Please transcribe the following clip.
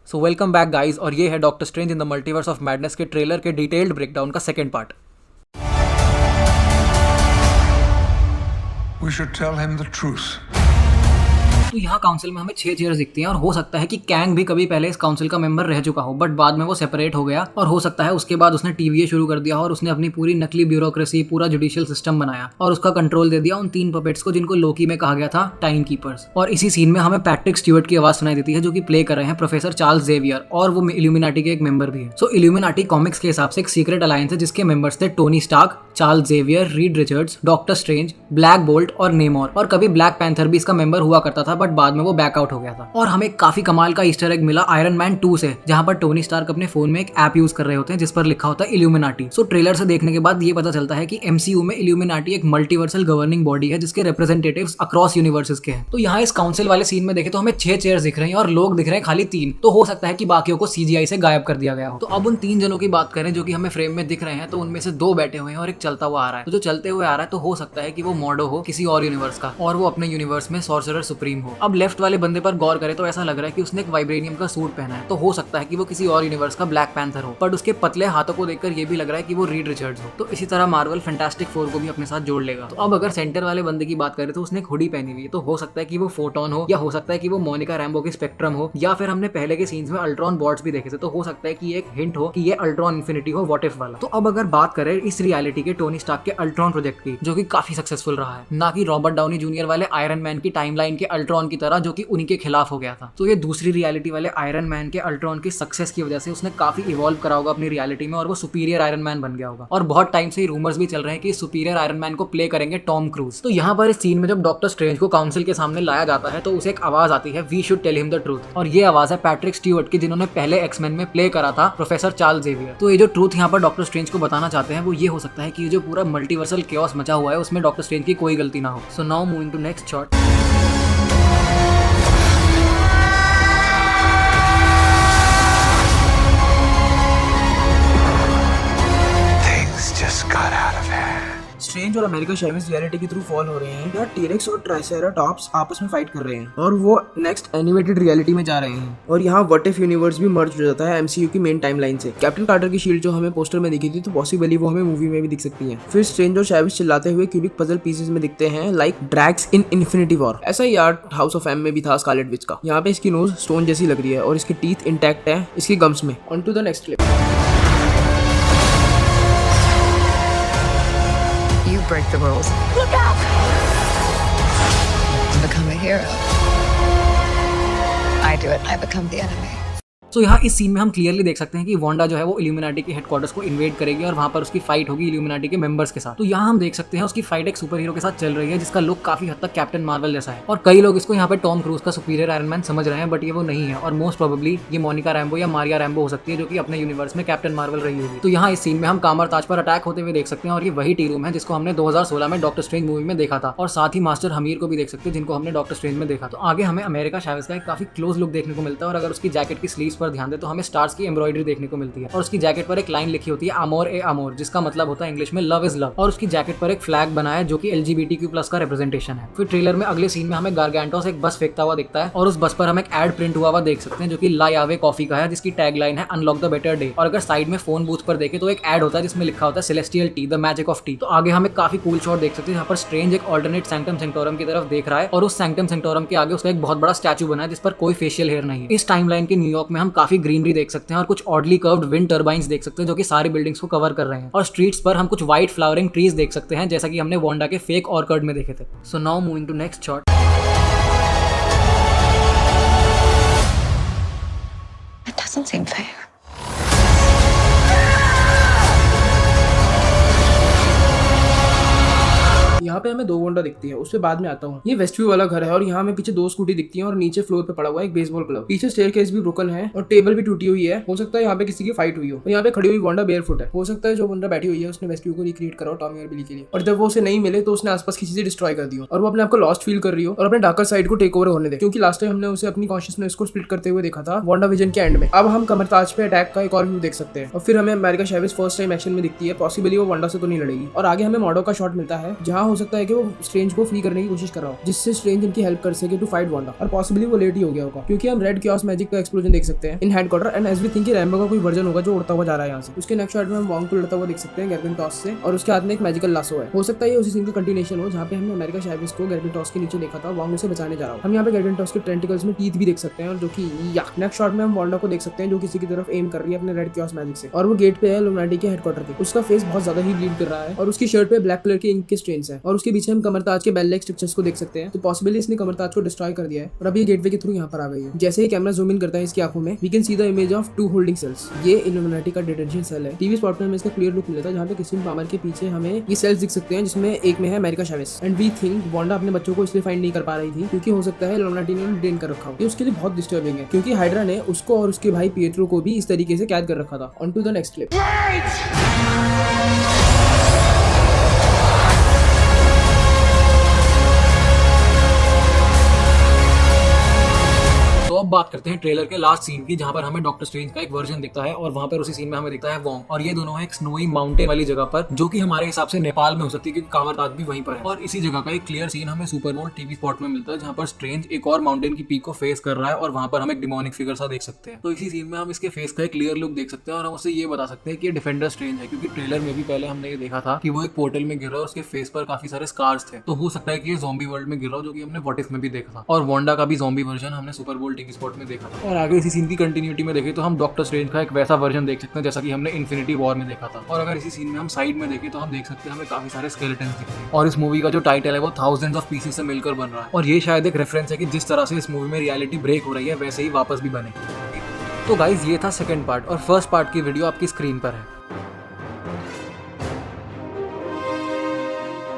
So welcome back guys, और ये है doctor strange in the multiverse of madness के ट्रेलर के डिटेल्ड ब्रेकडाउन का second part. We should tell him the truth. तो यहाँ काउंसिल में हमें 6 चेयर्स दिखती हैं और हो सकता है कि कैंग भी कभी पहले इस काउंसिल का मेंबर रह चुका हो, बट बाद में वो सेपरेट हो गया और हो सकता है उसके बाद उसने टीवीए शुरू कर दिया और उसने अपनी पूरी नकली ब्यूरोक्रेसी, पूरा जुडिशियल सिस्टम बनाया और उसका कंट्रोल दे दिया उन 3 पपेट्स को जिनको लोकी में कहा गया था टाइम कीपर्स। और इसी सीन में हमें पैट्रिक स्टीवर्ट की आवाज सुनाई देती है जो कि प्ले कर रहे हैं प्रोफेसर चार्ल्स जेवियर, और वो इल्यूमिनाटी के एक मेंबर भी है। सो इल्यूमिनाटी कॉमिक्स के हिसाब से एक सीक्रेट अलायंस है जिसके मेंबर्स थे Tony Stark, Charles Xavier, Reed Richards, doctor Strange, Black Bolt और नेमोर, और कभी ब्लैक पैंथर भी इसका मेंबर हुआ करता था, बट बाद में वो बैकआउट हो गया था। और हमें काफी कमाल का ईस्टर एग मिला आयरन मैन 2 से, जहां पर टोनी स्टार्क अपने फोन में एक ऐप यूज कर रहे होते हैं जिस पर लिखा होता है इल्यूमिनाटी। सो ट्रेलर से देखने के बाद ये पता चलता है कि एमसीयू में इल्यूमिनाटी एक मल्टीवर्सल गवर्निंग बॉडी है जिसके रिप्रेजेंटेटिव्स अक्रॉस यूनिवर्सेस के हैं। तो यहाँ इस काउंसिल वाले सीन में देखे तो हमें 6 चेयर्स दिख रही हैं और लोग दिख रहे हैं खाली 3, तो हो सकता है कि बाकियों को सीजीआई से गायब कर दिया गया हो। तो अब उन 3 जनों की बात करें जो कि हमें फ्रेम में दिख रहे हैं, तो उनमें से 2 बैठे हुए हैं और एक चलता हुआ आ रहा है। तो जो चलते हुए आ रहा है तो हो सकता है कि वो मॉडो हो किसी और यूनिवर्स का और वो अपने यूनिवर्स में सॉर्सरर सुप्रीम हो। अब लेफ्ट वाले बंदे पर गौर करें तो ऐसा लग रहा है कि उसने एक वाइब्रेनियम का सूट पहना है, तो हो सकता है कि वो किसी और यूनिवर्स का ब्लैक पैंथर हो, बट उसके पतले हाथों को देखकर ये भी लग रहा है कि वो रीड रिचर्ड्स हो। तो इसी तरह मार्वल फैंटास्टिक 4 को भी अपने साथ जोड़ लेगा। तो अब अगर सेंटर वाले बंदे की बात करें तो उसने एक हुडी पहनी हुई है, तो हो सकता है कि वो फोटोन हो, या हो सकता है कि वो मोनिका रैम्बो की स्पेक्ट्रम हो, या फिर हमने पहले के सीन्स में अल्ट्रॉन बॉट्स भी देखे थे, तो हो सकता है कि ये एक हिंट हो कि ये अल्ट्रॉन इन्फिनिटी हो व्हाट इफ वाला। तो अब अगर बात करें इस रियलिटी के टोनी स्टार्क के अल्ट्रॉन प्रोजेक्ट की, जो कि काफी सक्सेसफुल रहा है, ना कि रॉबर्ट डाउनी जूनियर वाले आयरन मैन की टाइमलाइन के अल्ट्रॉन की तरह जो कि उन्हीं के खिलाफ हो गया था। तो ये दूसरी रियलिटी वाले आयरन मैन के अल्ट्रॉन की सक्सेस की वजह से उसने काफी इवॉल्व करा होगा अपनी रियलिटी में और वो सुपीरियर आयरन मैन बन गया होगा। और बहुत टाइम से रूमर्स भी चल रहे हैं कि सुपीरियर आयरन मैन को प्ले करेंगे टॉम क्रूज। तो यहाँ पर इस सीन में जब डॉक्टर स्ट्रेंज को काउंसिल के सामने लाया जाता है तो उसे एक आवाज आती है, we should tell him the truth, और ये आवाज है पैट्रिक स्टीवर्ट की जिन्होंने पहले एक्समैन में प्ले करा था प्रोफेसर चार्ल्स जेवियर। तो ये जो ट्रूथ यहाँ पर डॉक्टर स्ट्रेंज को बताना चाहते हैं वो ये हो सकता है कि ये जो पूरा मल्टीवर्सल केओस मचा हुआ है उसमें डॉक्टर स्ट्रेंज की कोई गलती ना हो। So now moving to next shot. Strange और अमेरिका शेविस रियलिटी के थ्रू फॉल हो रहे हैं। यहाँ टीरेक्स और ट्राइसेराटॉप्स आपस में फाइट कर रहे हैं और वो नेक्स्ट एनिमेटेड रियलिटी में जा रहे हैं। और यहाँ व्हाट इफ यूनिवर्स भी मर्ज हो जाता है एमसीयू की मेन टाइमलाइन से। कैप्टन कार्टर की शील्ड जो हमें पोस्टर में दिखी थी तो पॉसिबली वो हमें मूवी में भी दिख सकती है। फिर स्ट्रेंज और शेविस चिल्लाते हुए क्यूबिक पजल पीसेस में दिखते हैं लाइक ड्रैग्स इन इन्फिनिटी वॉर। ऐसा ही आर्ट हाउस ऑफ एम में भी था स्कारलेट विच का। यहाँ पे इसकी नोज स्टोन जैसी लग रही है और इसके टीथ इंटैक्ट है इसकी गम्स में। On to the next clip. You break the rules. Look out! To become a hero. I do it. I become the enemy. तो यहाँ इस सीन में हम क्लियरली देख सकते हैं कि वांडा जो है वो इल्यूमिनाटी के हेडक्वार्टर्स को इन्वेड करेगी और वहां पर उसकी फाइट होगी इल्यूमिनाटी के मेंबर्स के साथ। तो यहाँ हम देख सकते हैं उसकी फाइट एक सुपर हीरो के साथ चल रही है जिसका लुक काफी हद तक कैप्टन मार्वल जैसा है, और कई लोग इसको यहाँ पे टॉम क्रूज का सुपीरियर आयरन मैन समझ रहे हैं, बट ये वो नहीं है और मोस्ट प्रोबेबली ये मोनिका रैम्बो या मारिया रैम्बो हो सकती है जो कि अपने यूनिवर्स में कैप्टन मार्वल रही होगी। तो यहाँ इस सीन में हम कामर ताज पर अटैक होते हुए देख सकते हैं और ये वही टी रूम है जिसको हमने 2016 में डॉक्टर स्ट्रेंज मूवी में देखा था, और साथ ही मास्टर हमीर को भी देख सकते हैं जिनको हमने डॉक्टर स्ट्रेंज में देखा। तो आगे हमें अमेरिका शेविस का एक काफी क्लोज लुक देखने को मिलता है, और अगर उसकी जैकेट की स्लीव्स पर ध्यान दे तो हमें स्टार्स की एम्ब्रॉयडरी देखने को मिलती है और उसकी जैकेट पर एक लाइन लिखी होती है अमोर ए अमोर, जिसका मतलब होता है इंग्लिश में लव इज लव, और उसकी जैकेट पर एक फ्लैग बना है जो कि LGBTQ+ का रिप्रेजेंटेशन है। फिर ट्रेलर में अगले सीन में हमें गारगैंटोस एक बस फेंकता हुआ दिखता है और उस बस पर हम एक एड प्रिंट हुआ देख सकते हैं जो कि ला यावे कॉफी का है जिसकी टैगलाइन है अनलॉक द बेटर डे। और अगर साइड में फोन बूथ पर देखें तो एक एड होता है जिसमें लिखा होता है celestial T, the magic of T. तो आगे हम एक काफी कूल शॉट देख सकते हैं जहाँ पर स्ट्रेंज एक ऑल्टरनेट सैंक्टम सेंक्टोरम की तरफ देख रहा है और उस सैंक्टम सेंक्टोरम के आगे उसका एक बहुत बड़ा स्टैचू बना है जिस पर कोई फेशियल हेयर नहीं है। इस टाइमलाइन के न्यूयॉर्क में हम काफी ग्रीनरी देख सकते हैं और कुछ ऑडली कर्व्ड विंड टर्बाइंस देख सकते हैं जो कि सारी बिल्डिंग्स को कवर कर रहे हैं, और स्ट्रीट्स पर हम कुछ व्हाइट फ्लावरिंग ट्रीज देख सकते हैं जैसा कि हमने वांडा के फेक ऑर्किड में देखे थे। So now moving to next shot. It doesn't seem fair. यहाँ पे हमें 2 वांडा दिखती है, उससे बाद में आता हूँ। ये वेस्टव्यू वाला घर है और यहाँ हमें पीछे 2 स्कूटी दिखती हैं और नीचे फ्लोर पे पड़ा हुआ है एक बेसबॉल क्लब। पीछे स्टेयरकेस भी ब्रोकन है और टेबल भी टूटी हुई है, हो सकता है यहाँ पे किसी की फाइट हुई हो। और यहाँ पे खड़ी हुई वांडा बेयरफुट है, हो सकता है जो वांडा बैठी हुई है उसने वेस्टव्यू को रिक्रिएट करा टॉमी और बिली के लिए, और जब वो उसे नहीं मिले तो उसने आसपास की चीजें डिस्ट्रॉय कर दी और वो अपने आपको लॉस्ट फील कर रही हो और अपने डार्कर साइड को टेक ओवर होने दे, क्योंकि लास्ट टाइम हमने उसे अपनी कॉन्शियसनेस को स्प्लिट करते हुए देखा था वांडा विजन के एंड में। अब हम कमरताज पे अटैक का एक और व्यू देख सकते हैं और फिर हमें अमेरिका शेविस फर्स्ट टाइम एक्शन में दिखती है, पॉसिबली वो वांडा से तो नहीं लड़ेगी। और आगे हमें मॉडो का शॉट मिलता है जहाँ हो सकता सकता है कि वो स्ट्रेंज को फ्री करने की कोशिश कर रहा हो, जिससे स्ट्रेंज उनकी हेल्प कर सके टू फाइट वांडा। और पॉसिबली वो लेट ही हो गया होगा, क्योंकि हम रेड क्योस मैजिक का एक्सप्लोजन देख सकते हैं in headquarter and as we think Rambo का कोई वर्जन होगा जो उड़ता हुआ जा रहा है यहाँ से। उसके नेक्स्ट शॉट में हम वॉन्ग को लड़ता हुआ देख सकते हैं गैर्गेंटॉस से, और उसके हाथ में एक मैजिकल लासो है। हो सकता है ये उसी सीन का कंटिन्यूएशन हो जहाँ पे हमने अमेरिका चैविस को गैर्गेंटॉस के नीचे देखा था, वॉन्ग उसे बचाने जा रहा हो। हम यहाँ पे गैर्गेंटॉस के टेंटिकल्स में टीथ भी देख सकते हैं, और जो कि नेक्स्ट शॉट में हम वांडा को देख सकते हैं जो किसी की तरफ एम कर रही है अपने रेड क्योस मैजिक से, और वो गेट पे है इल्यूमिनाटी के हेडक्वार्टर के। उसका फेस बहुत ज्यादा ही ब्लीड कर रहा है, और उसकी शर्ट पे ब्लैक कलर के इंक के स्ट्रेन्स हैं, और उसके पीछे हम कमरताज के बेल लाइक स्ट्रक्चर्स को देख सकते हैं। तो पॉसिबली इसने कमरताज को डिस्ट्रॉय कर दिया है, और अभी गेटवे के थ्रू यहाँ पर आ गई है। जैसे ही कैमरा जूम इन करता है इसकी आंखों में, we can see the image of 2 holding cells. ये इल्यूमिनाटी का डिटेंशन सेल है। टीवी स्पॉट में हमें इसका क्लियर लुक मिला था, जहाँ पे किसी पामर के पीछे हमें ये सेल्स दिख सकते हैं, जिसमें एक में है America Chavez. And we think Wanda अपने बच्चों को इसलिए फाइंड नहीं कर पा रही थी क्योंकि हो सकता है इल्यूमिनाटी ने उन्हें डिटेन कर रखा हो। ये उसके लिए बहुत डिस्टर्बिंग है, क्योंकि हाइड्रा ने उसको और उसके भाई पिएट्रो को भी इस तरीके से कैद कर रखा था। On to the next clip. तो अब बात करते हैं ट्रेलर के लास्ट सीन की, जहाँ पर हमें डॉक्टर स्ट्रेंज का एक वर्जन दिखता है और वहाँ पर उसी सीन में हमें दिखता है वॉन्ग, और ये दोनों है एक स्नोई माउंटेन वाली जगह पर, जो कि हमारे हिसाब से नेपाल में हो सकती है क्योंकि कावरताज भी वहीं पर है। और इसी जगह का एक क्लियर सीन हमें सुपर बोल टीवी स्पॉट में मिलता है, जहाँ पर स्ट्रेंज एक और माउंटेन की पीक को फेस कर रहा है, और वहाँ पर हम एक डिमोनिक फिगर सा देख सकते हैं। तो इसी सीन में हम इसके फेस का एक क्लियर लुक देख सकते हैं, और हम उससे ये बता सकते हैं कि ये डिफेंडर स्ट्रेंज है, क्योंकि ट्रेलर में भी पहले हमने ये देखा था कि वो एक पोर्टल में गिर रहा है, उसके फेस पर काफी सारे स्कार्स थे। तो हो सकता है कि ये ज़ॉम्बी वर्ल्ड में गिर रहा हो, जो कि हमने व्हाट इफ में भी देखा था। और वांडा का भी ज़ॉम्बी वर्जन हमने सुपर बोल टीवी स्पॉट में देखा था। और आगे इसी सीन की कंटिन्यूटी में देखें तो हम डॉक्टर स्ट्रेंज का एक वैसा वर्जन देख सकते हैं जैसा कि हमने इन्फिनिटी वॉर में देखा था। और अगर इसी सीन में हम साइड में देखें तो हम देख सकते हैं हमें काफी सारे स्केलेटन्स दिखते हैं। और इस मूवी का जो टाइटल है वो थाउजेंड्स ऑफ पीसेस से मिलकर बन रहा है, और ये शायद एक रेफरेंस है कि जिस तरह से इस मूवी में रियलिटी ब्रेक हो रही है वैसे ही वापस भी बनेगी। तो गाइज ये था सेकंड पार्ट, और फर्स्ट पार्ट की वीडियो आपकी स्क्रीन पर है।